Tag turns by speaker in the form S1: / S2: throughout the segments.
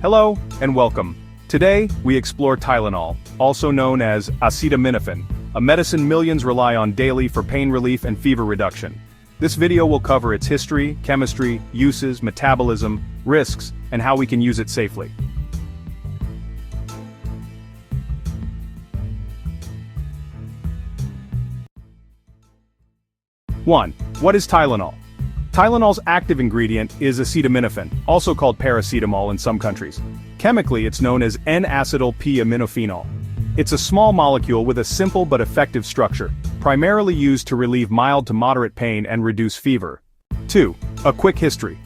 S1: Hello, and welcome. Today, we explore Tylenol, also known as acetaminophen, a medicine millions rely on daily for pain relief and fever reduction. This video will cover its history, chemistry, uses, metabolism, risks, and how we can use it safely. One. What is Tylenol? Tylenol's active ingredient is acetaminophen, also called paracetamol in some countries. Chemically, it's known as N-acetyl-P-aminophenol. It's a small molecule with a simple but effective structure, primarily used to relieve mild to moderate pain and reduce fever. 2. A quick history.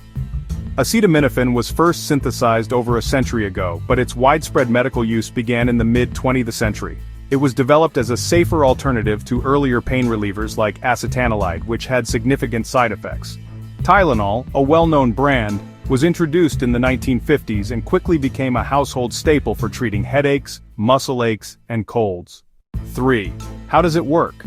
S1: Acetaminophen was first synthesized over a century ago, but its widespread medical use began in the mid-20th century. It was developed as a safer alternative to earlier pain relievers like acetanilide, which had significant side effects. Tylenol, a well-known brand, was introduced in the 1950s and quickly became a household staple for treating headaches, muscle aches, and colds. 3. How does it work?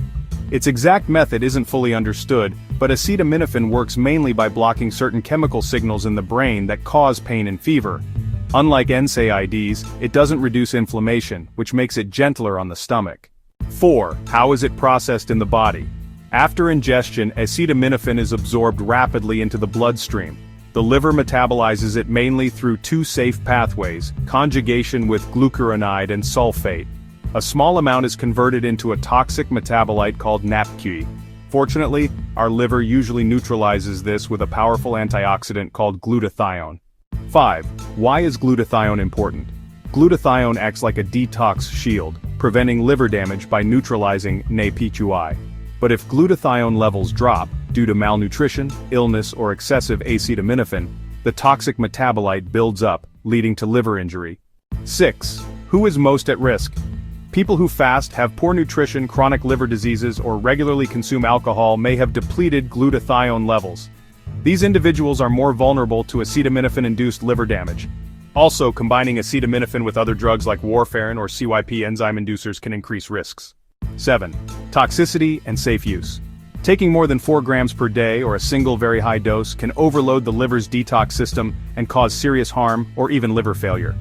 S1: Its exact method isn't fully understood, but acetaminophen works mainly by blocking certain chemical signals in the brain that cause pain and fever. Unlike NSAIDs, it doesn't reduce inflammation, which makes it gentler on the stomach. 4. How is it processed in the body? After ingestion, acetaminophen is absorbed rapidly into the bloodstream. The liver metabolizes it mainly through two safe pathways, conjugation with glucuronide and sulfate. A small amount is converted into a toxic metabolite called NAPQ. Fortunately, our liver usually neutralizes this with a powerful antioxidant called glutathione. 5. Why is glutathione important? Glutathione acts like a detox shield, preventing liver damage by neutralizing NAPQI. But if glutathione levels drop, due to malnutrition, illness, or excessive acetaminophen, the toxic metabolite builds up, leading to liver injury. 6. Who is most at risk? People who fast, have poor nutrition, chronic liver diseases, or regularly consume alcohol may have depleted glutathione levels. These individuals are more vulnerable to acetaminophen-induced liver damage. Also, combining acetaminophen with other drugs like warfarin or CYP enzyme inducers can increase risks. 7. Toxicity and safe use. Taking more than 4 grams per day or a single very high dose can overload the liver's detox system and cause serious harm or even liver failure.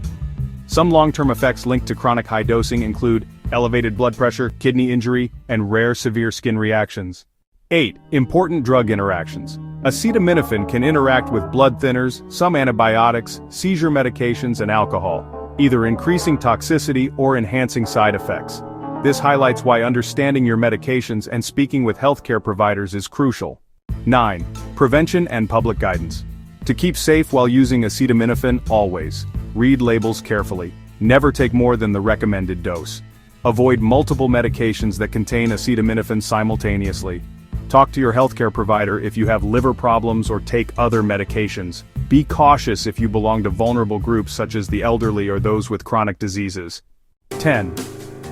S1: Some long-term effects linked to chronic high dosing include elevated blood pressure, kidney injury, and rare severe skin reactions. 8. Important drug interactions. Acetaminophen can interact with blood thinners, some antibiotics, seizure medications, and alcohol, either increasing toxicity or enhancing side effects. This highlights why understanding your medications and speaking with healthcare providers is crucial. 9. Prevention and public guidance. To keep safe while using acetaminophen, always read labels carefully. Never take more than the recommended dose. Avoid multiple medications that contain acetaminophen simultaneously. Talk to your healthcare provider if you have liver problems or take other medications. Be cautious if you belong to vulnerable groups such as the elderly or those with chronic diseases. 10.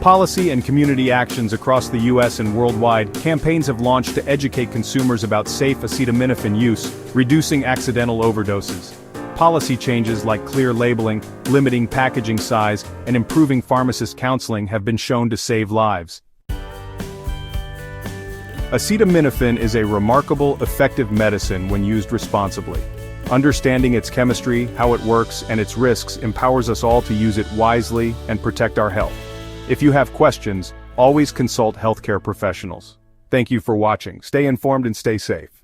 S1: Policy and community actions across the US and worldwide. Campaigns have launched to educate consumers about safe acetaminophen use, reducing accidental overdoses. Policy changes like clear labeling, limiting packaging size, and improving pharmacist counseling have been shown to save lives. Acetaminophen is a remarkable, effective medicine when used responsibly. Understanding its chemistry, how it works, and its risks empowers us all to use it wisely and protect our health. If you have questions, always consult healthcare professionals. Thank you for watching. Stay informed and stay safe.